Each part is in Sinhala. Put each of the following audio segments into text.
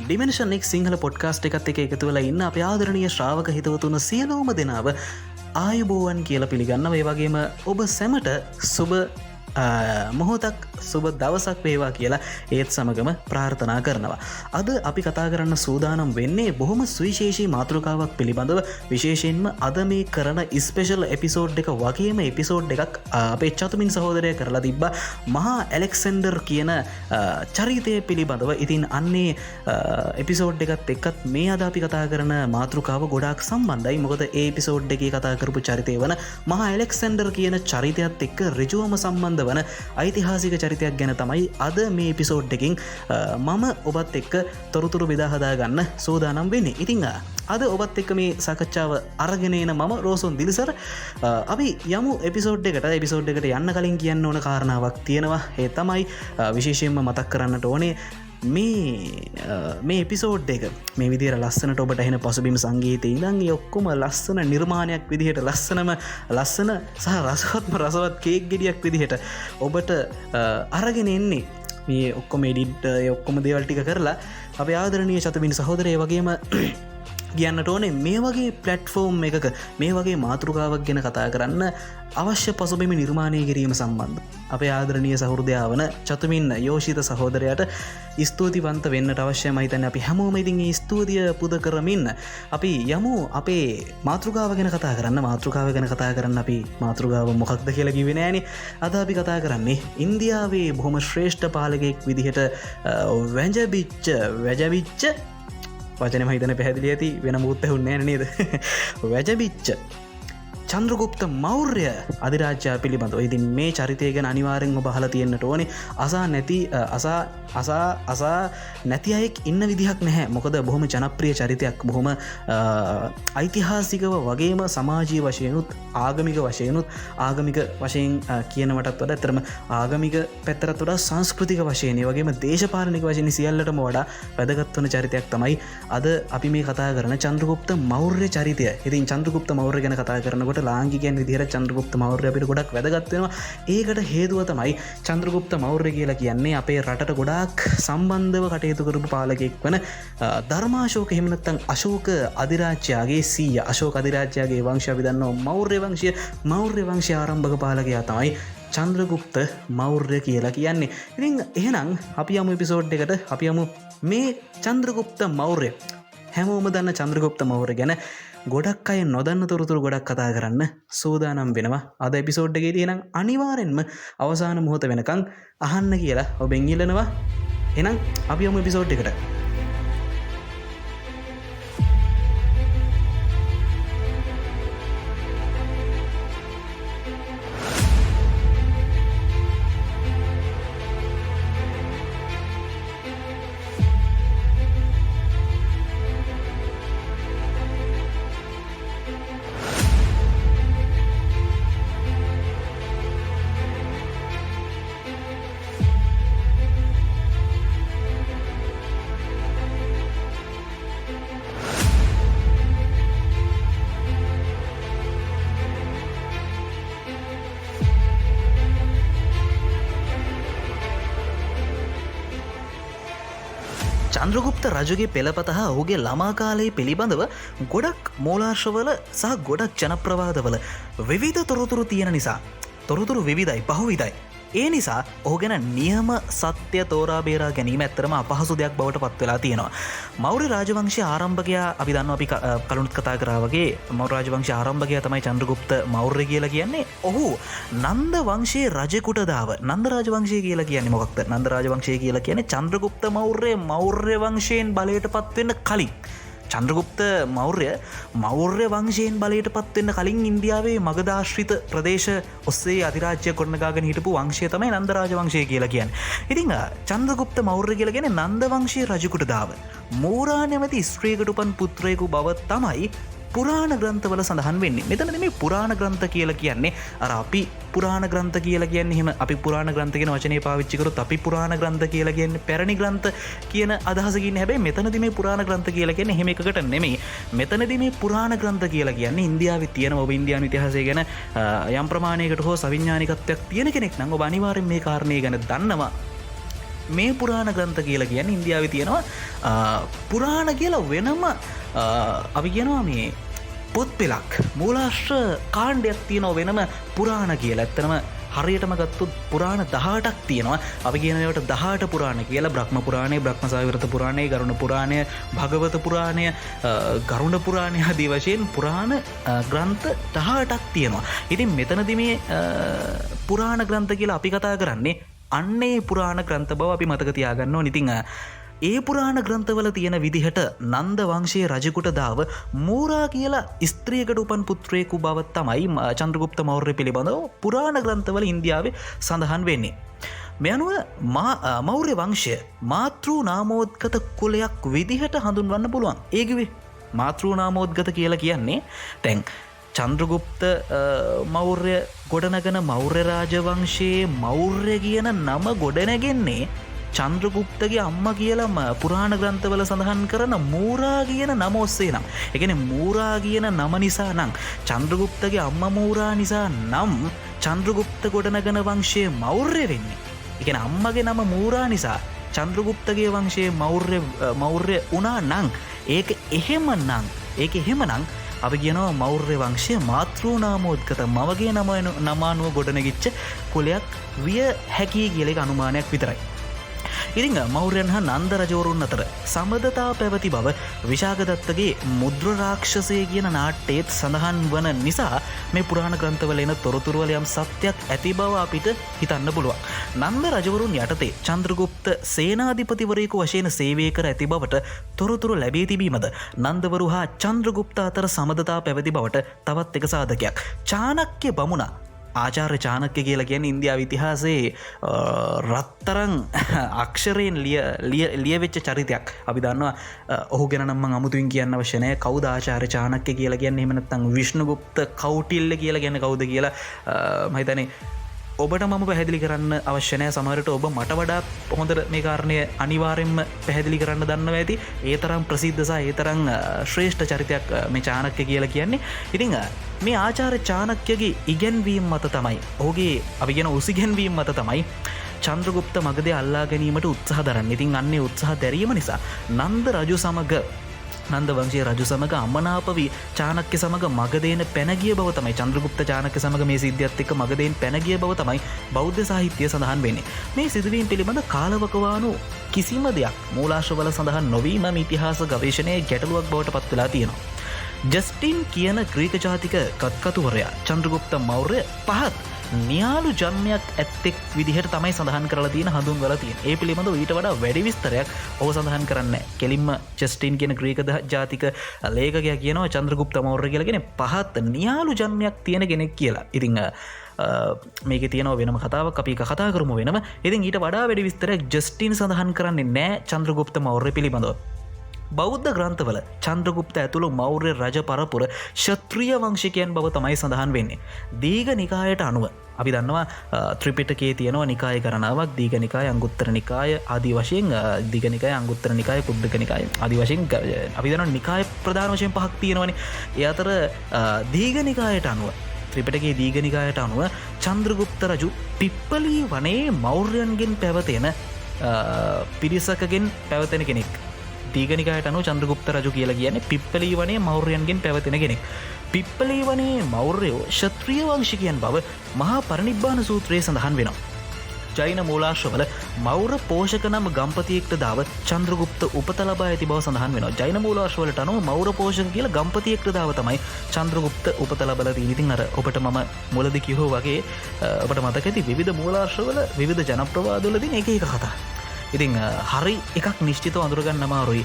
ඩිමෙන්ෂන් එක් සිංහල පොඩ්කාස්ට් එකත් එක එකතු වෙලා ඉන්න අප ආදරණීය ශ්‍රාවක හිතවතුන සියලෝම දෙනාව ආයුබෝවන් කියලා පිළිගන්න ඒ වගේම ඔබ සැමට සුබ මොහොතක් සුබ දවසක් වේවා කියලා ඒත් සමගම ප්‍රාර්ථනා කරනවා. අද අපි කතා කරන්න සූදානම් වෙන්නේ බොහොම සුවිශේෂී මාතෘකාවක් පිළිබඳව විශේෂයෙන්ම අද මේ කරන ස්පෙෂල් එපිසෝඩ් එක වගේම එපිසෝඩ් එකක් අපේ චතුමින් සහෝදරය කරලා තිබ්බ මහා ඇලෙක්සැන්ඩර් කියන චරිතය පිළිබඳව. ඉතින් අන්නේ එපිසෝඩ් එකත් එක්කත් මේ අද අපි කතා කරන මාතෘකාව ගොඩාක් සම්බන්ධයි. මොකද ඒ එපිසෝඩ් එකේ කතා කරපු චරිතය වන මහා ඇලෙක්සැන්ඩර් කියන චරිතයත් එක්ක ඍජුවම සම්බන්ධ වන ඓතිහාසික චරිතයක් ගැන තමයි අද මේ එපිසෝඩ් එකකින් මම ඔබත් එක්ක තොරතුරු බෙදා හදා ගන්න සූදානම් වෙන්නේ. ඉතින් අද ඔබත් එක්ක මේ සාකච්ඡාව අරගෙන එන මම රෝසොන් දිලිසර. අපි යමු එපිසෝඩ් එකට යන්න කලින් කියන්න ඕන කාරණාවක් තියෙනවා. ඒ තමයි විශේෂයෙන්ම මතක් කරන්නට ඕනේ මේ එපිසෝඩ් එක මේ විදිර ලස්සනට ඔබට එහෙන පසුබිම් සංගීතය ඉඳන් ඔක්කොම ලස්සන නිර්මාණයක් විදිහට ලස්සන සහ රසවත්ම රසවත් කේක් ගෙඩියක් විදිහට ඔබට අරගෙන එන්නේ මේ ඔක්කොම එඩිට් ඔක්කොම දේවල් ටික කරලා අපේ ආදරණීය චතුමින් සහෝදරය වගේම කියන්නට ඕනේ මේ වගේ ප්ලට්ෆෝර්ම් එකක මේ වගේ මාතෘකාවක් ගැන කතා කරන්න අවශ්‍ය පසුබිම නිර්මාණය කිරීම සම්බන්ධ අපේ ආදරණීය සහෘදයා වන චතුමින් යෝෂිත සහෝදරයට ස්තුතිවන්ත වෙන්නට අවශ්‍යයි. මම හිතන්නේ අපි හැමෝම ඉතින් මේ ස්තුතිය පුද කරමින් අපි යමු අපේ මාතෘකාව ගැන කතා කරන්න. මාතෘකාව ගැන කතා කරන්න අපි මාතෘකාව මොකක්ද කියලා කිව්වේ නෑනේ. අද අපි කතා කරන්නේ ඉන්දියාවේ බොහොම ශ්‍රේෂ්ඨ පාලකයෙක් විදිහට වැජබිච්ච වචනම හිතන පැහැදිලි ඇති වෙන මුත් ඇහුන්නේ නේද? වැජබිච්ච චන්ද්‍රගුප්ත මෞර්ය අධිරාජ්‍යය පිළිබඳව. ඉතින් මේ චරිතය ගැන අනිවාර්යෙන් ඔබ අහලා තියෙන්නට ඕනේ. අසා නැති අයෙක් ඉන්න විදිහක් නැහැ. මොකද බොහොම ජනප්‍රිය චරිතයක්. බොහොම ඓතිහාසිකව වගේම සමාජීය වශයෙන්ුත් ආගමික වශයෙන්ුත් ආගමික වශයෙන් කියනවටත් වඩා අතරම ආගමික පැත්තට වඩා සංස්කෘතික වශයෙන් ඒ වගේම දේශපාලනික වශයෙන් සියල්ලටම වඩා වැදගත් වන චරිතයක් තමයි අද අපි මේ කතා කරන චන්ද්‍රගුප්ත මෞර්ය චරිතය. ඉතින් චන්ද්‍රගුප්ත මෞර්ය ගැන කතා කරනකොට ලාංකිකයන් විදිහට චන්ද්‍රගුප්ත මෞර්ය අපිට ගොඩක් වැදගත් වෙනවා. ඒකට හේතුව තමයි චන්ද්‍රගුප්ත මෞර්ය කියලා කියන්නේ අපේ රටට ගොඩාක් සම්බන්ධව කටයුතු කරපු පාලකයෙක් වන ධර්මාශෝක එහෙම නැත්නම් අශෝක අධිරාජ්‍යයාගේ සීයා අශෝක අධිරාජ්‍යයාගේ වංශය අපි දන්නවා මෞර්ය වංශය ආරම්භක පාලකයා තමයි චන්ද්‍රගුප්ත මෞර්ය කියලා කියන්නේ. ඉතින් එහෙනම් අපි යමු එපිසෝඩ් එකට. අපි යමු මේ චන්ද්‍රගුප්ත මෞර්ය හැමෝම දන්න චන්ද්‍රගුප්ත මෞර්ය ගැන ගොඩක් අය නොදන්න තොරතුරු ගොඩක් කතා කරන්න සූදානම් වෙනවා අද එපිසෝඩ් එකේදී. එහෙනම් අනිවාර්යෙන්ම අවසාන මොහොත වෙනකන් අහන්න කියලා ඔබෙන් ඉල්ලනවා. එහෙනම් අපි යමු එපිසෝඩ් එකට. චන්ද්‍රගුප්ත රජුගේ පෙළපත හා ඔහුගේ ළමා කාලයේ පිළිබඳව ගොඩක් මූලාශ්‍රවල සහ ගොඩක් ජනප්‍රවාදවල විවිධ තොරතුරු තියෙන නිසා තොරතුරු විවිධයි බහුවිධයි. ඒ නිසා ඔහු ගැන නියම සත්‍ය තෝරා බේරා ගැනීම ඇත්තරම අපහසු දෙයක් බවට පත් වෙලා තියෙනවා. මෞර්ය රාජවංශයේ ආරම්භකයා අපි දන්නවා අපි කලිනුත් කතා කරා වගේ මෞර්ය රාජවංශයේ ආරම්භකයා තමයි චන්ද්‍රගුප්ත මෞර්ය කියලා කියන්නේ. ඔහු නන්ද වංශයේ රජෙකුට දාව නන්ද රාජවංශය කියලා කියන්නේ මොකක්ද? නන්ද රාජවංශය කියලා කියන්නේ චන්ද්‍රගුප්ත මෞර්ය වංශයෙන් බලයට පත් වෙන්න කලින් චන්ද්‍රගුප්ත මෞර්ය වංශයෙන් බලයට පත්වෙන්න කලින් ඉන්දියාවේ මගධාශ්‍රිත ප්‍රදේශ ඔස්සේ අධිරාජ්‍ය ගොඩනගාගෙන හිටපු වංශය තමයි නන්ද රාජවංශය කියලා කියන්නේ. ඉතින් චන්ද්‍රගුප්ත මෞර්ය කියලා කියන්නේ නන්ද වංශයේ රජෙකුට දාව මෝරා නැමැති ස්ත්‍රියකට උපන් පුත්‍රයෙකු බව තමයි පුරාණ ග්‍රන්ථවල සඳහන් වෙන්නේ. මෙතන මේ පුරාණ ග්‍රන්ථ කියලා කියන්නේ අර අපි පුරාණ ග්‍රන්ථ කියලා කියන්නේ එහෙම අපි පුරාණ ග්‍රන්ථ කියන වචනේ පාවිච්චි කරොත් අපි පුරාණ ග්‍රන්ථ කියලා කියන්නේ පැරණි ග්‍රන්ථ කියන අදහසකින් ඉන්නේ. හැබැයි මෙතනදී මේ පුරාණ ග්‍රන්ථ කියලා කියන්නේ එහෙම එකකට නෙමෙයි. මෙතනදී මේ පුරාණ ග්‍රන්ථ කියලා කියන්නේ ඉන්දියාවේ තියෙන ඔබ ඉන්දියානු ඉතිහාසය ගැන යම් ප්‍රමාණයකට හෝ සවිඥානිකත්වයක් තියෙන කෙනෙක් නම් ඔබ අනිවාර්යෙන් මේ කාරණේ ගැන දන්නවා. මේ පුරාණ ග්‍රන්ථ කියලා කියන්නේ ඉන්දියාවේ තියෙනවා පුරාණ කියලා වෙනම අපි කියනවා මේ පොත් පෙළක් මූලාශ්‍ර කාණ්ඩයක් තියෙනවා වෙනම පුරාණ කියලා. ඇත්තටම හරියටම ගත්තොත් පුරාණ 18ක් තියෙනවා. අපි කියන ඒවාට 18 පුරාණ කියලා. බ්‍රහ්ම පුරාණය, බ්‍රහ්මසාවිරත පුරාණය, ගරුණ පුරාණය, භගවත පුරාණය, ගරුණ පුරාණය ආදී වශයෙන් පුරාණ ග්‍රන්ථ 18ක් තියෙනවා. ඉතින් මෙතනදී මේ පුරාණ ග්‍රන්ථ කියලා අපි කතා කරන්නේ අන්නේ පුරාණ ග්‍රන්ථ බව අපි මතක තියාගන්න ඕනේ. ඉතින් ඒ පුරාණ ග්‍රන්ථවල තියෙන විදිහට නන්ද වංශයේ රජෙකුට දාව මූරා කියලා ස්ත්‍රියකට උපන් පුත්‍රයෙකු බව තමයි චන්ද්‍රගුප්ත මෞර්ය පිළිබඳව පුරාණ ග්‍රන්ථවල ඉන්දියාවේ සඳහන් වෙන්නේ. මේ අනුව මෞර්ය වංශය මාතෘ නාමෝද්ගත කුලයක් විදිහට හඳුන්වන්න පුළුවන්. ඒ කිව්වේ මාතෘ නාමෝද්ගත කියලා කියන්නේ දැන් චන්ද්‍රගුප්ත මෞර්ය ගොඩනගන මෞර්ය රාජවංශයේ මෞර්ය කියන නම ගොඩනැගෙන්නේ චන්ද්‍රගුප්තගේ අම්මා කියලා පුරාණ ග්‍රන්ථවල සඳහන් කරන මූරා කියන නම ඔස්සේ නම්. ඒ කියන්නේ මූරා කියන නම නිසා නම් චන්ද්‍රගුප්තගේ අම්මා මූරා නිසා නම් චන්ද්‍රගුප්ත ගොඩනගන වංශයේ මෞර්ය වෙන්නේ. ඒ කියන්නේ අම්මගේ නම මූරා නිසා චන්ද්‍රගුප්තගේ වංශයේ මෞර්ය වුණා නම් ඒක එහෙමනම් අපි කියනවා මෞර්ය වංශය මාතෘ නාමෝද්ගත මවගේ නම අනුව ගොඩනැගිච්ච කුලයක් විය හැකි කියලා එක අනුමානයක් විතරයි. ඉතින් මෞර්යයන් හා නන්ද රජවරුන් අතර සමදතා පැවති බව විශාකදත්තගේ මුද්‍ර රාක්ෂසය කියන නාට්‍යයේත් සඳහන් වන නිසා මේ පුරාණ ග්‍රන්ථවල එන තොරතුරු වල යම් සත්‍යයක් ඇති බව අපිට හිතන්න පුළුවන්. නන්ද රජවරුන් යටතේ චන්ද්‍රගුප්ත සේනාධිපතිවරයෙකු වශයෙන් සේවය කර ඇති බවට තොරතුරු ලැබී තිබීමද නන්දවරු හා චන්ද්‍රගුප්ත අතර සමදතා පැවති බවට තවත් එක සාධකයක්. චාණක්‍ය බමුණා ආචාර්ය චාණක්‍ය කියලා කියන්නේ ඉන්දියාවේ ඉතිහාසයේ රත්තරන් අක්ෂරයෙන් ලියවෙච්ච චරිතයක්. අපි දන්නවා ඔහු ගැන නම් මම අමුතුවෙන් කියන්න අවශ්‍ය නැහැ. කවුද ආචාර්ය චාණක්‍ය කියලා කියන්නේ? එහෙම නැත්නම් විෂ්ණුගුප්ත කෞටිල්‍ය කියලා කියන්නේ කවුද කියලා මම හිතන්නේ ඔබට මම පැහැදිලි කරන්න අවශ්‍ය නැහැ. සමහරට ඔබ මට වඩා හොඳට මේ කාරණය අනිවාර්යෙන්ම පැහැදිලි කරන්න දන්නවා ඇති. ඒ තරම් ප්‍රසිද්ධ සහ ඒ තරම් ශ්‍රේෂ්ඨ චරිතයක් මේ චාණක්‍ය කියලා කියන්නේ. ඉතින් මේ ආචාර්ය චාණක්‍යගේ ඉගැන්වීම් මත තමයි, ඔහුගේ අපි කියන උසිගැන්වීම් මත තමයි චන්ද්‍රගුප්ත මගධය අල්ලා ගැනීමට උත්සාහ දරන්නේ. ඉතින් අන්නේ උත්සාහ දැරීම නිසා නන්ද රජු සමග නන්ද වංශයේ රජු සමග අමනාප වී චාණක්‍ය සමග මගධයෙන් පැන ගිය බව තමයි, චන්ද්‍රගුප්ත චාණක්‍ය සමග මේ සිද්ධියත් එක්ක මගධයෙන් පැන ගිය බව තමයි බෞද්ධ සාහිත්‍යය සඳහන් වෙන්නේ. මේ සිදුවීම් පිළිබඳ කාලවකවානු කිසිම දෙයක් මූලාශ්‍රවල සඳහන් නොවීම ඉතිහාස ගවේෂණයේ ගැටලුවක් බවට පත් වෙලා තියෙනවා. ජස්ටින් කියන ග්‍රීක ජාතික කත්කතුවරයා චන්ද්‍රගුප්ත මෞර්ය පහත් නියාලු ජන්මයක් ඇත්තෙක් විදිහට තමයි සඳහන් කරලා තියෙන, හඳුන්වලා තියෙන. ඒ පිළිබඳව ඊට වඩා වැඩි විස්තරයක් ඔහු සඳහන් කරන්නේ නැහැ. කෙලින්ම ජස්ටින් කියන ග්‍රීක ජාතික ලේඛකයා කියනවා චන්ද්‍රගුප්ත මෞර්ය කියලා කියන්නේ පහත් නියාලු ජන්මයක් තියෙන කෙනෙක් කියලා. ඉතින් මේක තියෙනවා වෙනම කතාවක්, අපි එක කතා කරමු වෙනම. ඉතින් ඊට වඩා වැඩි විස්තරයක් ජස්ටින් සඳහන් කරන්නේ නැහැ චන්ද්‍රගුප්ත මෞර්ය පිළිබඳව. බෞද්ධ ග්‍රන්ථවල චන්ද්‍රගුප්ත ඇතුළු මෞර්ය රජ පරපුර ක්ෂත්‍රීය වංශිකයන් බව තමයි සඳහන් වෙන්නේ. දීඝ නිකායට අනුව අපි දන්නවා ත්‍රිපිටකයේ තියෙනවා නිකාය ගණනාවක්. දීඝ නිකාය, අංගුත්තර නිකාය ආදී වශයෙන්, දීඝ නිකාය, අංගුත්තර නිකාය, කුද්දක නිකාය ආදී වශයෙන් අපි දන්නවා නිකාය ප්‍රධාන වශයෙන් පහක් තියෙනවානේ. ඒ අතර දීඝ නිකායට අනුව, ත්‍රිපිටකයේ දීඝ නිකායට අනුව චන්ද්‍රගුප්ත රජු පිප්පලී වනයේ මෞර්යයන්ගෙන් පැවතෙන පිරිසකගෙන් පැවතෙන කෙනෙක්. දීඝ නිකායට අනුව චන්ද්‍රගුප්ත රජු කියලා කියන්නේ පිප්පලී වනයේ මෞර්යයන්ගෙන් පැවතෙන කෙනෙක්. පිප්පලී වනයේ මෞර්යෝ ක්ෂත්‍රීය වංශිකයන් බව මහා පරිනිබ්බාන සූත්‍රයේ සඳහන් වෙනවා. ජෛන මූලාශ්‍රවල මෞර්ය පෝෂක නම් ගම්පතියෙක්ට දාව චන්ද්‍රගුප්ත උපත ලබා ඇති බව සඳහන් වෙනවා. ජෛන මූලාශ්‍රවලට අනුව මෞර්ය පෝෂක කියලා ගම්පතියෙක්ට දාව තමයි චන්ද්‍රගුප්ත උපත ලබලා තියෙන්නේ. ඉතින් අර ඔබට මම මුලදී කිව්වා වගේ ඔබට මතක ඇති විවිධ මූලාශ්‍රවල විවිධ ජනප්‍රවාදවලදී එක එක කතා. ඉතින් හරි එකක් නිශ්චිතව අඳුරගන්න අමාරුයි.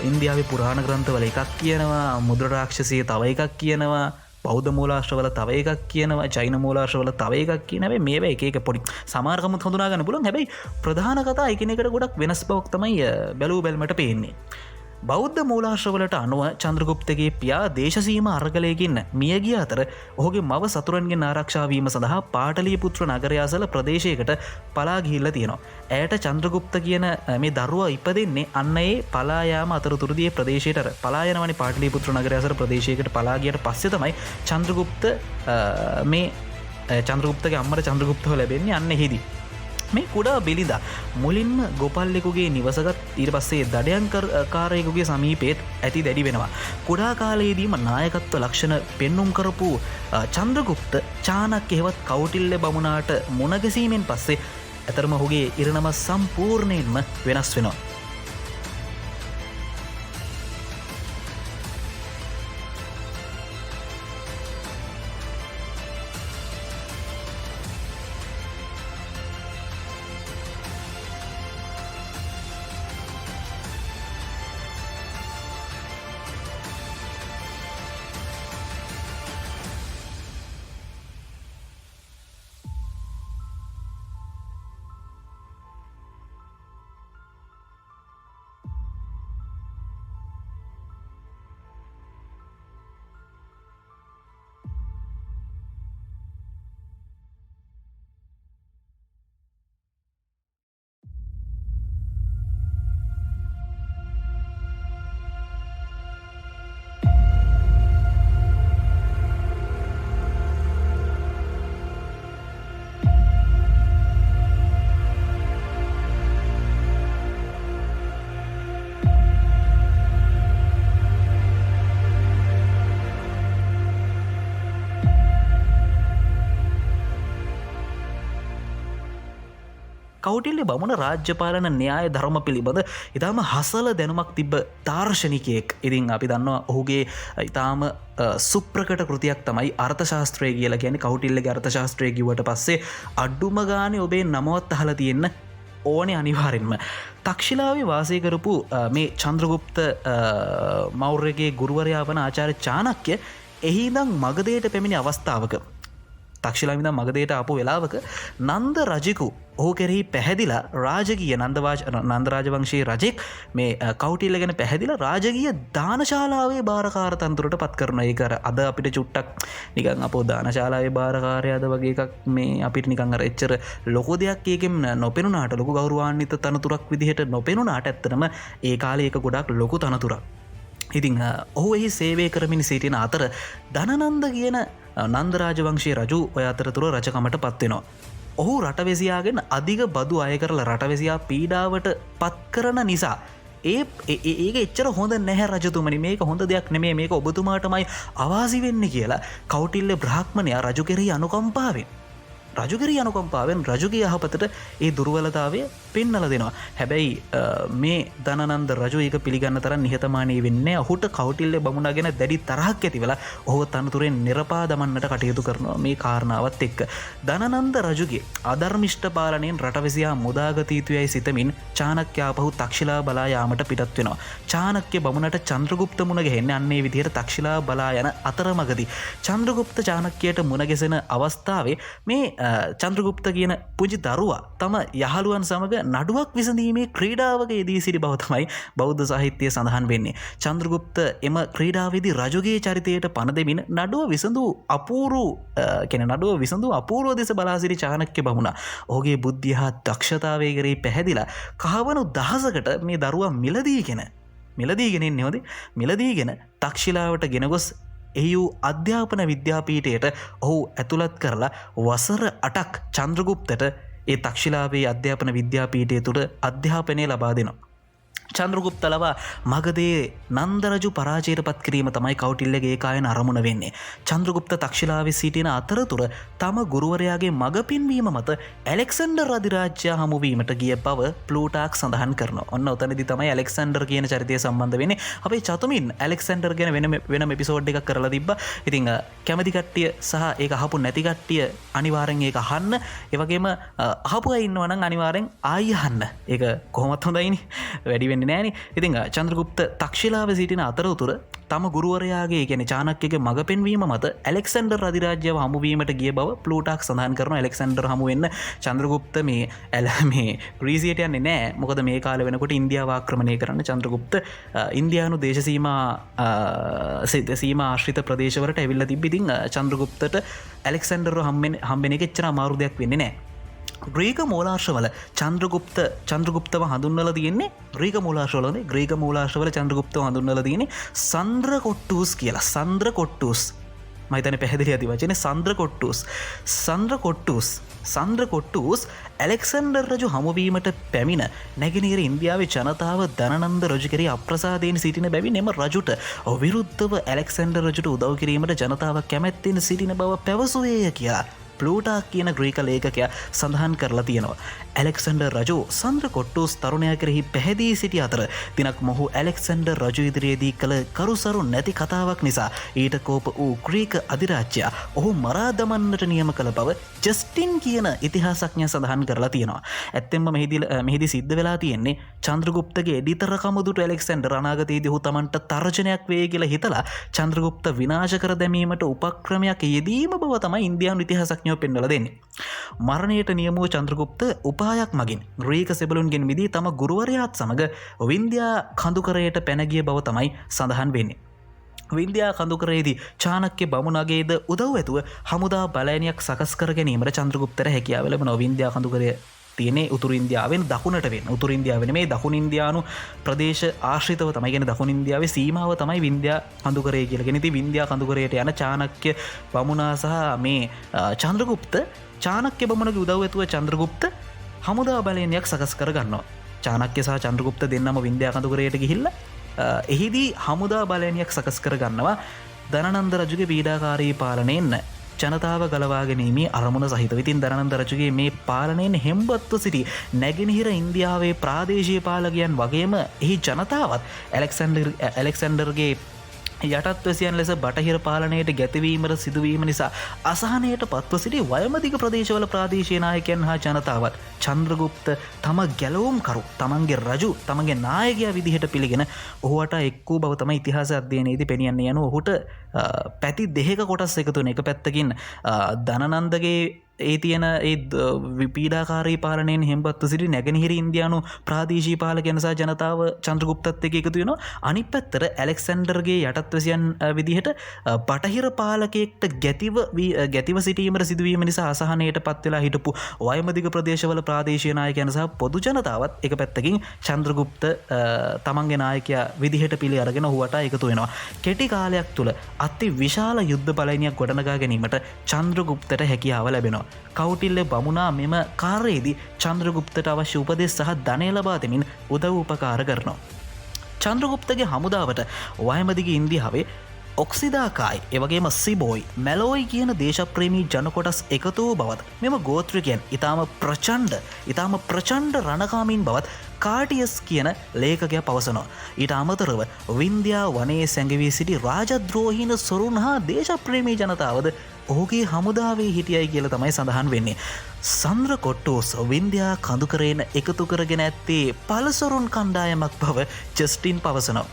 ඉන්දියාවේ පුරාණ ග්‍රන්ථවල එකක් කියනවා, මුද්‍ර රාක්ෂසය තව එකක් කියනවා, බෞද්ධ මූලාශ්‍රවල තව එකක් කියනවා, ජෛන මූලාශ්‍රවල තව එකක් කියනවා. මේවා එක එක පොඩි සමාර්ගමුත් හඳුනා ගන්න පුළුවන්. හැබැයි ප්‍රධාන කතා එකිනෙකට ගොඩක් වෙනස් බවක් තමයි බැලූ බැල්මට පේන්නේ. බෞද්ධ මූලාශ්‍රවලට අනුව චන්ද්‍රගුප්තගේ පියා දේශසීම අරගලයකින් මියගිය අතර ඔහුගේ මව සතුරන්ගෙන් ආරක්ෂා වීම සඳහා පාටලිපුත්‍ර නගරය අසල ප්‍රදේශයකට පලා ගිහිල්ලා තියෙනවා. ඇයට චන්ද්‍රගුප්ත කියන මේ දරුවා ඉපදෙන්නේ අන්න ඒ පලා යාම අතරතුරදී ප්‍රදේශයට පලා යනවනේ. පාටලිපුත්‍ර නගරය අසල ප්‍රදේශයකට පලා ගියට පස්සේ තමයි චන්ද්‍රගුප්තගේ අම්මට චන්ද්‍රගුප්තව ලැබෙන්නේ අන්න එහිදී. මේ කුඩා බිලිඳා මුලින්ම ගොපල්ලෙකුගේ නිවසගත් ඊට පස්සේ දඩයංකාරයෙකුගේ සමීපේත් ඇති දැඩි වෙනවා. කුඩා කාලයේදීම නායකත්ව ලක්ෂණ පෙන්නුම් කරපු චන්ද්‍රගුප්ත චානක්‍ය හෙවත් කෞටිල්‍ය බමුණාට මුණගැසීමෙන් පස්සේ ඇතරම ඔහුගේ ඉරණම සම්පූර්ණයෙන්ම වෙනස් වෙනවා. කෞටිල්‍ය බමුණ රාජ්‍යපාලන න්‍යාය ධර්ම පිළිබඳ ඉතාම හසල දැනුමක් තිබ්බ දාර්ශනිකයෙක්. ඉතින් අපි දන්නවා ඔහුගේ ඉතාම සුප්‍රකට කෘතියක් තමයි අර්ථශාස්ත්‍රය කියලා කියන්නේ. කෞටිල්‍යගේ අර්ථශාස්ත්‍රය කිව්වට පස්සේ අඩුම ගානේ ඔබේ නමවත් අහලා තියෙන්න ඕනේ අනිවාර්යෙන්ම. තක්ෂිලාවේ වාසය කරපු මේ චන්ද්‍රගුප්ත මෞර්යගේ ගුරුවරයා වන ආචාර්ය චානක්‍ය එහිදන් මගධයට පැමිණි අවස්ථාවක තක්ෂිලාමිද මගදයට අපපු වෙලාවක නන්ද රජෙකු ඔහු කෙරෙහි පැහැදිලා රාජගීය නන්දරාජවංශයේ රජෙක් මේ කෞටිල්‍ය ගැන පැහැදිලා රාජගීය දානශාලාවේ භාරකාර තන්තුරට පත් කරන. ඒක අද අපිට චුට්ටක් නිකන් අපෝ දානශාලාවේ භාරකාරයාද වගේ එකක් මේ අපිට නිකන් අර එච්චර ලොකු දෙයක් ඒකෙන් නොපෙනුනාට ලොකු ගෞරවාන්විත තනතුරක් විදිහට නොපෙනුනාට ඇත්තටම ඒ කාලේ ඒක ගොඩක් ලොකු තනතුරක්. ඉතිං ඔහු එහි සේවය කරමිනි සිටින අතර ධනනන්ද කියන නන්දරාජවංශයේ රජු ඔය අතරතුර රජකමට පත්වෙනවා. ඔහු රටවෙසියාගෙන් අධික බදු අය කරලා රටවෙසියා පීඩාවට පත් කරන නිසා ඒක එච්චර හොඳ නැහැ රජතුමනි, මේක හොඳ දෙයක් නෙමේ, මේක ඔබතුමාටමයි අවාසි වෙන්න කියලා කෞටිල්‍ය බ්‍රාහ්මණයා රජු කෙරෙහි අනුකම්පාවෙන් රජුගේ යහපතට ඒ දුර්වලතාවය පෙන්නල දෙනවා. හැබැයි මේ ධනනන්ද රජු ඒක පිළිගන්න තරම් නිහතමානී වෙන්නේ. ඔහුට කෞටිල්‍ය බමුණා ගැන දැඩි තරහක් ඇති වෙලා ඔහුව තනතුරෙන් නිරපා දමන්නට කටයුතු කරනවා. මේ කාරණාවත් එක්ක ධනනන්ද රජුගේ අධර්මිෂ්ඨ පාලනයෙන් රටවැසියා මුදාගත යුතුයයි සිතමින් චානක්‍ය ආපහු තක්ෂිලා බලා යාමට පිටත් වෙනවා. චානක්‍ය බමුණට චන්ද්‍රගුප්ත මුණ ගැහෙන්නේ අන්නේ විදිහට තක්ෂිලා බලා යන අතරමඟදී චන්ද්‍රගුප්ත චානක්‍යයට මුණ ගැසෙන අවස්ථාවේ මේ චන්ද්‍රගුප්ත කියන පුංචි දරුවා තම යහළුවන් සමග නඩුවක් විසඳීමේ ක්‍රීඩාවක යෙදී සිටි බව තමයි බෞද්ධ සාහිත්‍යයේ සඳහන් වෙන්නේ. චන්ද්‍රගුප්ත එම ක්‍රීඩාවේදී රජුගේ චරිතයට පණ දෙමින් නඩුව විසඳූ අපූර්ව දෙස බලා සිටි චානක්‍ය බමුණා ඔහුගේ බුද්ධිය හා දක්ෂතාවය කෙරෙහි පැහැදිලා කහවණු දහසකට මේ දරුවා මිලදීගෙන තක්ෂිලාවට ගෙන ගොස් එහි වූ අධ්‍යාපන විද්‍යාපීඨයට ඔහු ඇතුළත් කරලා වසර 8ක් චන්ද්‍රගුප්තට ඒ තක්ෂිලාවේ අධ්‍යාපන විද්‍යාපීඨය තුළ අධ්‍යාපනය ලබා දෙනවා. චන්ද්‍රගුප්ත ලවා මගධයේ නන්දරජු පරාජයට පත් කිරීම තමයි කෞටිල්‍යගේ ඒකායන අරමුණ වෙන්නේ. චන්ද්‍රගුප්ත තක්ෂිලාවේ සිටින අතරතුර තම ගුරුවරයාගේ මඟ පින්වීම මත ඇලෙක්සැන්ඩර් අධිරාජ්‍ය හමුවීමට ගිය බව ප්ලූටාක් සඳහන් කරනවා. ඔන්න ඔතනදී තමයි ඇලෙක්සැන්ඩර් කියන චරිතය සම්බන්ධ වෙන්නේ. අපේ චතුමින් ඇලෙක්සැන්ඩර් ගැන වෙනම එපිසෝඩ් එකක් කරලා තිබ්බා. ඉතින් කැමති කට්ටිය සහ ඒක අහපු නැති කට්ටිය අනිවාර්යෙන් ඒක අහන්න. ඒ වගේම අහපු අය ඉන්නවා නම් අනිවාර්යෙන් ආයි අහන්න. ඒක කොහොමත් හොඳයිනේ. වැඩි වෙන්නේ නෑනේ. ඉතින් චන්ද්‍රගුප්ත තක්ෂිලාවේ සිටින අතරතුර තම ගුරුවරයාගේ කියන්නේ චානක්‍යගේ මඟ පෙන්වීම මත ඇලෙක්සැන්ඩර් අධිරාජ්‍යව හමුවීමට ගිය බව ප්ලූටාක් සඳහන් කරනවා. ඇලෙක්සැන්ඩර් හමු වෙන්න චන්ද්‍රගුප්ත මේ ග්‍රීසියට යන්නේ නෑ. මොකද මේ කාලේ වෙනකොට ඉන්දියාව ආක්‍රමණය කරන්න චන්ද්‍රගුප්ත ඉන්දියානු දේශ සීමා ආශ්‍රිත ප්‍රදේශවලට ඇවිල්ලා තිබ්බ. ඉතින් චන්ද්‍රගුප්තට ඇලෙක්සැන්ඩර්ව හම්බෙන එක එච්චර අමාරු දෙයක් වෙන්නේ නෑ. ග්‍රීක මූලාශ්‍රවල චන්ද්‍රගුප්තව හඳුන්වලා තියෙන්නේ ග්‍රීක මූලාශ්‍රවල චන්ද්‍රගුප්තව හඳුන්වලා තියෙන්නේ සන්ද්‍රකොට්ටූස් කියලා. සන්ද්‍රකොට්ටූස් මහිතන පැහැදිලි ඇති වචනේ සන්ද්‍ර කොට්ටුස් ඇලෙක්සන්ඩර් රජු හමුවීමට පැමිණ නැගෙනහිර ඉන්දියාවේ ජනතාව ධනනන්ද රජු කෙරෙහි අප්‍රසාදයෙන් සිටින බැවින් එම රජුට විරුද්ධව ඇලෙක්සන්ඩර් රජුට උදව් කිරීමට ජනතාව කැමැත්තෙන් සිටින බව පැවසුවේය කියලා ප්ලූටාක් කියන ග්‍රීක ලේඛකයා සඳහන් කරලා තියෙනවා. ඇලෙක්සන්ඩර් රජු සන්ද්‍ර කොට්ටුස් තරුණයා කෙරෙහි පැහැදී සිටි අතර දිනක් මොහු ඇලෙක්සන්ඩර් රජු ඉදිරියේදී කළ කරුසරු නැති කතාවක් නිසා ඊට කෝප වූ ග්‍රීක අධිරාජ්‍යයා ඔහු මරා දමන්නට නියම කළ බව ජස්ටින් කියන ඉතිහාසඥයා සඳහන් කරලා තියෙනවා. ඇත්තෙන්ම මෙහිදී සිද්ධ වෙලා තියෙන්නේ චන්ද්‍රගුප්තගේ එඩිතරකම දුටු ඇලෙක්සැන්ඩර් අනාගතයේදී ඔහු තමන්ට තර්ජනයක් වේ කියලා හිතලා චන්ද්‍රගුප්ත විනාශ කර දැමීමට උපක්‍රමයක් යෙදීම බව තමයි ඉන්දියානු ඉතිහාසඥයෝ පෙන්වලා දෙන්නේ. මරණයට නියම වූ චන්ද්‍රගුප්ත උපායක් මගින් ග්‍රීක සෙබළුන්ගෙන් මිදී තම ගුරුවරයාත් සමග වින්ධ්‍යා කඳුකරයට පැන ගිය බව තමයි සඳහන් වෙන්නේ. වින්ධ්‍යා කඳුකරයේදී චාණක්‍ය බමුණගේද උදව් ඇතුව හමුදා බලයනයක් සකස් කර ගැනීමට චන්ද්‍රගුප්තට හැකියාව ලැබුණා. වින්ධ්‍යා කඳුකරය තියෙන්නේ උතුරු ඉන්දියාවෙන් දකුණට වෙන. උතුරු ඉන්දියාව නෙමේ දකුණු ඉන්දියානු ප්‍රදේශ ආශ්‍රිතව තමයි. කියන්නේ දකුණු ඉන්දියාවේ සීමාව තමයි වින්ධ්‍යා කඳුකරය කියලා. කියන්නේ ඉතින් වින්ධ්‍යා කඳුකරයට යන චාණක්‍ය බමුණා සහ මේ චන්ද්‍රගුප්ත චාණක්‍ය බමුණගේ උදව් ඇතුව චන්ද්‍රගුප්ත හමුදා බලයනයක් සකස් කර ගන්නවා. චාණක්‍ය සහ චන්ද්‍රගුප්ත දෙන්නම වින්ධ්‍යා කඳුකරයට ගිහිල්ලා එහිදී හමුදා බලයනයක් සකස් කර ගන්නවා. ධනනන්ද රජුගේ පීඩාකාරී පාලනයෙන් ජනතාව ගලවාගැනීමේ අරමුණ සහිතව. ඉතින් ධනනන්ද රජුගේ මේ පාලනයෙන් හෙම්බත්ව සිටි නැගෙනහිර ඉන්දියාවේ ප්‍රාදේශීය පාලකයන් වගේම එහි ජනතාවත් ඇලෙක්සැන්ඩර්ගේ යටත්වැසියන් ලෙස බටහිර පාලනයට ගැතිවීමට සිදුවීම නිසා අසහනයට පත්ව සිටි වයමදිග ප්‍රදේශවල ප්‍රාදේශීය නායකයන් හා ජනතාවත් චන්ද්‍රගුප්ත තම ගැලවුම්කරු තමන්ගේ රජු තමන්ගේ නායකයා විදිහට පිළිගෙන ඔහුට එක් වූ බව තමයි ඉතිහාස අධ්‍යයනයේදී පෙනියන්නේ. යනු ඔහුට පැති දෙකක කොටස් එකතු වෙන. එක පැත්තකින් ධනනන්දගේ ඒ තියෙන ඒ විපීඩාකාරී පාලනයෙන් හෙම්බත්ව සිටි නැගෙනහිර ඉන්දියානු ප්‍රාදේශීය පාලකයන් සහ ජනතාව චන්ද්‍රගුප්තත් එක්ක එකතු වෙනවා. අනිත් පැත්තට ඇලෙක්සැන්ඩර්ගේ යටත්වැසියන් විදිහට බටහිර පාලකයෙක්ට ගැතිව සිටීමට සිදුවීම නිසා අසහනයට පත් වෙලා හිටපු වයමදිග ප්‍රදේශවල ප්‍රාදේශීය නායකයන් සහ පොදු ජනතාවත් එක පැත්තකින් චන්ද්‍රගුප්ත තමන්ගේ නායකයා විදිහට පිළි අරගෙන ඔහුට එකතු වෙනවා. කෙටි කාලයක් තුළ අති විශාල යුද්ධ බලයනයක් ගොඩනගා ගැනීමට චන්ද්‍රගුප්තට හැකියාව ලැබෙනවා. කෞටිල්‍ය බමුණා මෙම කාර්යයේදී චන්ද්‍රගුප්තට අවශ්‍ය උපදෙස් සහ ධනය ලබා දෙමින් උදව් උපකාර කරනවා. චන්ද්‍රගුප්තගේ හමුදාවට වයමදිග ඉන්දියාවේ ඔක්සිදාකායි එවගේම සිබෝයි මැලෝයි කියන දේශප්‍රේමී ජනකොටස් එකතු වූ බවත් මෙම ගෝත්‍රිකයන් ඉතාම ප්‍රචණ්ඩ රණකාමීන් බවත් කාටියස් කියන ලේඛකයා පවසනවා. ඊට අමතරව වින්ධ්‍යා වනයේ සැඟවී සිටි රාජද්‍රෝහීන සොරුන් හා දේශප්‍රේමී ජනතාවද ඔහුගේ හමුදාවේ හිටියයි කියලා තමයි සඳහන් වෙන්නේ. සන්ද්‍ර කොට්ටුස් වින්ධ්‍යා කඳුකරයෙන් එකතු කරගෙන ඇත්තේ පළසොරුන් කණ්ඩායමක් බව ජස්ටින් පවසනවා.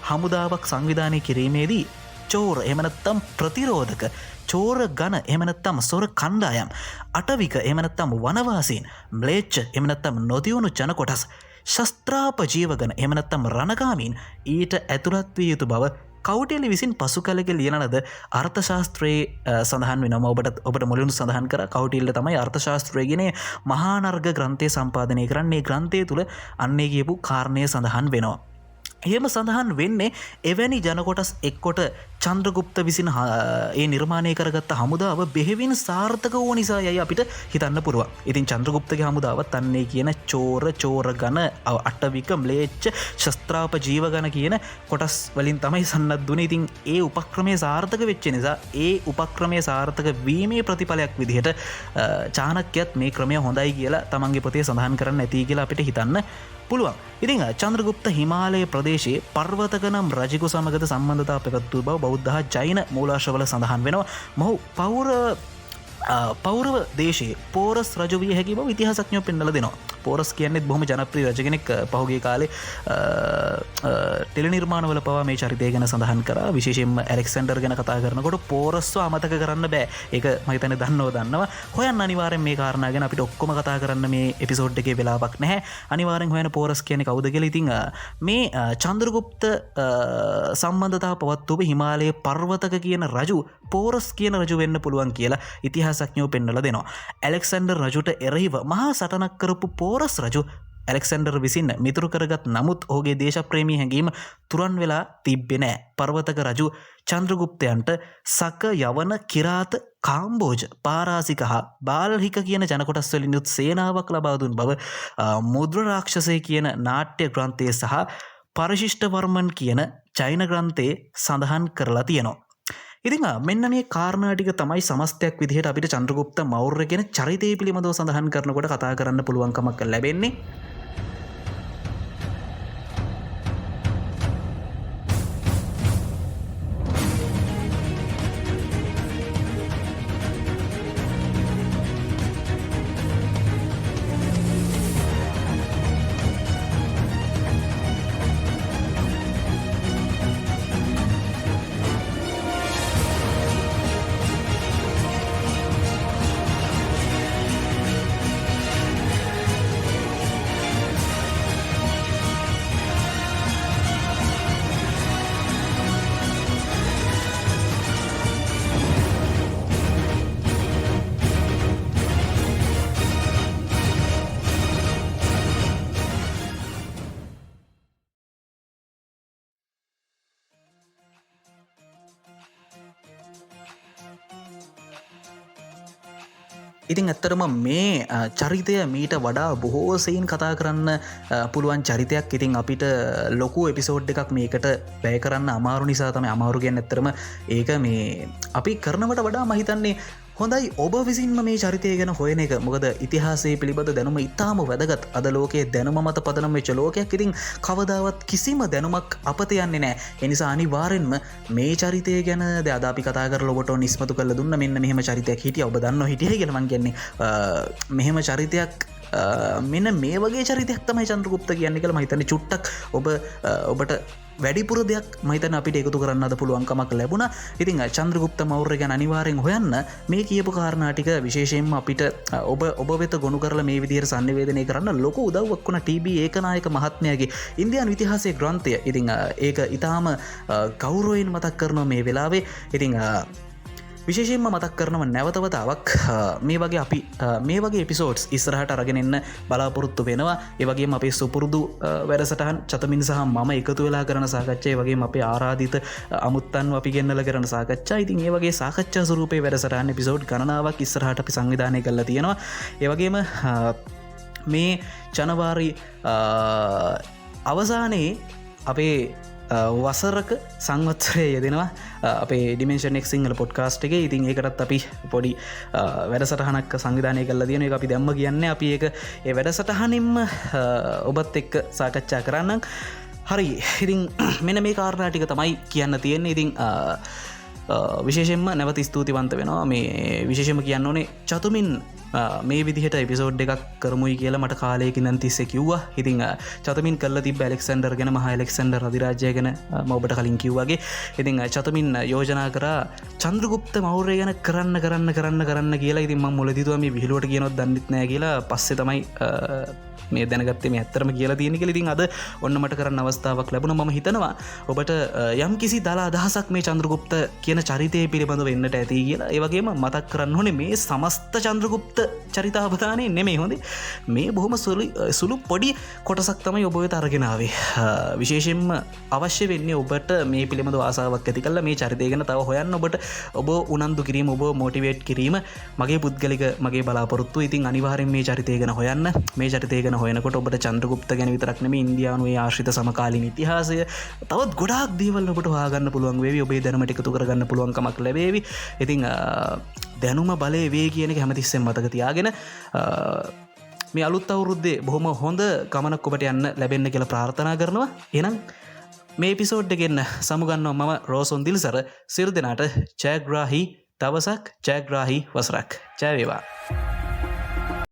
හමුදාවක් සංවිධානය කිරීමේදී චෝර එමනත්තම් ප්‍රතිරෝධක චෝර ගණ එමනත්තම් සොර කණ්ඩායම් අටවික එමනත්තම් වනවාසීන් ම්ලේච්ච එමනත්තම් නොදියුණු ජන කොටස් ශස්ත්‍රාපජීවගණ එමනත්තම් රණගාමීන් ඊට ඇතුළත් විය යුතු බව කෞටිල්‍ය විසින් පසු කලක ලියනද අර්ථශාස්ත්‍රයේ සඳහන් වෙනවා. ඔබට මුලින්ම සඳහන් කර කෞටිල්‍ය තමයි අර්ථශාස්ත්‍රයේ ගෙන මහානර්ග ග්‍රන්ථය සම්පාදනය කරන්නේ. ග්‍රන්ථය තුල අන්නේ කියපු කාරණය සඳහන් වෙනවා. එහෙම සඳහන් වෙන්නේ එවැනි ජනකොටස් එක්කොට චන්ද්‍රගුප්ත විසින් ඒ නිර්මාණය කරගත්ත හමුදාව බෙහෙවින් සාර්ථක වූ නිසා යයි අපිට හිතන්න පුළුවන්. ඉතින් චන්ද්‍රගුප්තගේ හමුදාවත් අන්නේ කියන චෝර ගණ අටවික ම්ලේච්ඡ ශස්ත්‍රාපජීව ගණ කියන කොටස් වලින් තමයි සන්නද්ධුනේ. ඉතින් ඒ උපක්‍රමයේ සාර්ථක වෙච්ච නිසා ඒ උපක්‍රමයේ සාර්ථක වීමේ ප්‍රතිඵලයක් විදිහට චාණක්‍යත් මේ ක්‍රමය හොඳයි කියලා තමන්ගේ පොතේ සඳහන් කරන්න ඇති කියලා අපිට හිතන්න පුළුවන්. ඉතින් චන්ද්‍රගුප්ත හිමාලය ප්‍රදේශයේ පර්වතක නම් රජෙකු සමගද සම්බන්ධතා පැවැත්වූ බව බෞද්ධ හා ජෛන මූලාශ්‍රවල සඳහන් වෙනවා. මොහු පෞරව දේශයේ පෝරස් රජු විය හැකි බව ඉතිහාසඥයෝ පෙන්වලා දෙනවා. පෝරස් කියන්නේ බොහොම ජනප්‍රිය රජ කෙනෙක්. පහුගිය කාලේ ටෙලි නිර්මාණවල පවා මේ චරිතය ගැන සඳහන් කරා. විශේෂයෙන්ම ඇලෙක්සැන්ඩර් ගැන කතා කරනකොට පෝරස්ව අමතක කරන්න බෑ. ඒක මම හිතන්නේ දන්නවා. හොයන්න අනිවාර්යෙන් මේ කාරණා ගැන අපිට ඔක්කොම කතා කරන්න මේ එපිසෝඩ් එකේ වෙලාවක් නැහැ. අනිවාර්යෙන් හොයන්න පෝරස් කියන්නේ කවුද කියලා. ඉතින් මේ චන්ද්‍රගුප්ත සම්බන්ධතාව පවත්වපු හිමාලයේ පර්වතක කියන රජු පෝරස් කියන රජු වෙන්න පුළුවන් කියලා ඉතිහාසඥයෝ පෙන්වලා දෙනවා. ඇලෙක්සැන්ඩර් රජුට එරෙහිව මහා සටනක් කරපු පෝරස් රජු ඇලෙක්සැන්ඩර් විසින් මිතුරු කරගත් නමුත් ඔහුගේ දේශප්‍රේමී හැඟීම තුරන් වෙලා තිබ්බේ නෑ. පර්වතක රජු චන්ද්‍රගුප්තයන්ට සක යවන කිරාත කාම්බෝජ පාරාසික හා බාල්හික කියන ජනකොටස් වලින් යුත් සේනාවක් ලබා දුන් බව මුද්‍ර රාක්ෂසය කියන නාට්‍ය ග්‍රන්ථයේ සහ පරිශිෂ්ඨ වර්මන් කියන චෛන ග්‍රන්ථයේ සඳහන් කරලා තියෙනවා. ඉතින් මෙන්න මේ කාරණා ටික තමයි සමස්තයක් විදිහට අපිට චන්ද්‍රගුප්ත මෞර්ය කියන චරිතය පිළිබඳව සඳහන් කරනකොට කතා කරන්න පුළුවන්කමක් ලැබෙන්නේ. ඉතින් ඇත්තරම මේ චරිතය මීට වඩා බොහෝසයින් කතා කරන්න පුළුවන් චරිතයක්. ඉතින් අපිට ලොකු එපිසෝඩ් එකක් මේකට වැය කරන්න අමාරු නිසා තමයි අමාරු කියන්නේ. ඇත්තරම ඒක මේ අපි කරනවට වඩා මහිතන්නේ හොඳයි ඔබ විසින්ම මේ චරිතය ගැන හොයන එක. මොකද ඉතිහාසයේ පිළිබඳ දැනුම ඉතාම වැදගත්. අද ලෝකයේ දැනුම මත පදනම් වෙච්ච ලෝකයක්. ඉතින් කවදාවත් කිසිම දැනුමක් අපත යන්නේ නැහැ. ඒ නිසා අනිවාර්යෙන්ම මේ චරිතය ගැන අද අපි කතා කරලා ඔබට ඉස්මතු කරලා දුන්න මෙන්න මෙහෙම චරිතයක් හිටියා. ඔබ දන්නව හිටියයි කියලා මං කියන්නේ. මෙහෙම චරිතයක් මෙන්න මේ වගේ චරිතයක් තමයි චන්ද්‍රගුප්ත කියන්නේ කියලා මම හිතන්නේ චුට්ටක් ඔබට වැඩිපුර දෙයක් මහිතන අපිට එකතු කරන්න අද පුළුවන්කමක් ලැබුණා. ඉතින් චන්ද්‍රගුප්ත මෞර්ය ගැන අනිවාර්යෙන් හොයන්න මේ කියපු කාරණා ටික විශේෂයෙන්ම අපිට ඔබ වෙත ගොනු කරලා මේ විදිහට sannivedanaya කරන්න ලොකු උදව්වක් වුණා ටී.බී. ඒකනායක මහත්මයාගේ ඉන්දියානු ඉතිහාසයේ ග්‍රන්ථය. ඉතින් ඒක ඊටාම ගෞරවයෙන් මතක් කරනවා මේ වෙලාවේ. ඉතින් විශේෂයෙන්ම මතක් කරනව නැවතවතාවක් මේ වගේ අපි මේ වගේ එපිසෝඩ්ස් ඉස්සරහට අරගෙන එන්න බලාපොරොත්තු වෙනවා. ඒ වගේම අපේ සුපුරුදු වැඩසටහන් චතමින් සහ මම එකතු වෙලා කරන සාකච්ඡා, ඒ වගේම අපේ ආරාධිත අමුත්තන්ව අපි ගෙන්නලා කරන සාකච්ඡා. ඉතින් ඒ වගේ සාකච්ඡා ස්වරූපයේ වැඩසටහන් එපිසෝඩ් ගණනාවක් ඉස්සරහට අපි සංවිධානය කරලා තියෙනවා. ඒ වගේම මේ ජනවාරි අවසානයේ අපේ වසරක සංවත්සරය යෙදෙනවා අපේ ඩිමෙන්ෂන් එක් සිංහල පොඩ්කාස්ට් එකේ. ඉතින් ඒකටත් අපි පොඩි වැඩසටහනක් සංවිධානය කරලා තියෙනවා. ඒක අපි දැම්ම කියන්නේ අපි ඒක ඒ වැඩසටහනින්ම ඔබත් එක්ක සාකච්ඡා කරන්නම්. හරි. ඉතින් මෙන්න මේ කාරණා ටික තමයි කියන්න තියෙන්නේ. ඉතින් විශේෂයෙන්ම නැවත ස්තුතිවන්ත වෙනවා. මේ විශේෂයෙන්ම කියන්න ඕනේ චතුමින් මේ විදිහට එපිසෝඩ් එකක් කරමුයි කියලා මට කාලයකින් තිස්සේ කිව්වා. ඉතින් චතමින් කළා තිබ්බ ඇලෙක්සැන්ඩර් ගැන, මහා ඇලෙක්සැන්ඩර් අධිරාජ්‍යය ගැන මම ඔබට කලින් කිව්වාගේ. ඉතින් චතමින් යෝජනා කරා චන්ද්‍රගුප්ත මෞර්ය ගැන කරන්න කියලා. ඉතින් මම මුලදී තුවා මේ විහිළුවට කියනවත් දන්නෙත් නැහැ කියලා. පස්සේ තමයි මේ දැනගත්තේ මේ ඇත්තරම කියලා තියෙන කියලා. ඉතින් අද ඔන්න මට කරන්න අවස්ථාවක් ලැබුණා. මම හිතනවා ඔබට යම් කිසි දල අදහසක් මේ චන්ද්‍රගුප්ත කියන චරිතය පිළිබඳව වෙන්නට ඇති කියලා. ඒ වගේම මතක් කරන්න ඕනේ මේ සමස්ත චන්ද්‍රගුප්ත චරිතාවධානය නෙමෙයි හොඳේ. මේ බොහොම සුළු පොඩි කොටසක් තමයි ඔබ වෙත අරගෙන ආවේ. විශේෂයෙන්ම අවශ්‍ය වෙන්නේ ඔබට මේ පිළිබඳව ආසාවක් ඇති කරලා මේ චරිතය ගැන තව හොයන්න, ඔබ උනන්දු කිරීම, ඔබ මොටිවේට් කිරීම මගේ පුද්ගලික මගේ බලාපොරොත්තු. ඉතින් අනිවාර්යෙන් මේ චරිතය ගැන හොයන්න. මේ චරිතය ගැන හොයනකොට ඔබට චන්ද්‍රගුප්ත ගැන විතරක් නෙමෙයි ඉන්දියානුවේ ආශ්‍රිත සමකාලීන ඉතිහාසය තවත් ගොඩාක් දේවල් ඔබට හොයාගන්න පුළුවන් වේවි. ඔබේ දැනුමට එකතු කරගන්න පුළුවන්කමක් ලැබේවි. ඉතින් දැනුම බලය වේ කියන එක හැමතිස්සෙම මතක තියාගෙන මේ අලුත් අවුරුද්දේ බොහොම හොඳ ගමනක් ඔබට යන්න ලැබෙන්න කියලා ප්‍රාර්ථනා කරනවා. එහෙනම් මේ එපිසෝඩ් එකෙන් සමුගන්නවා මම රෝසොන් දිල්සර. සියලු දෙනාට ජයග්‍රාහී දවසක්, ජයග්‍රාහී වසරක්. ජය වේවා.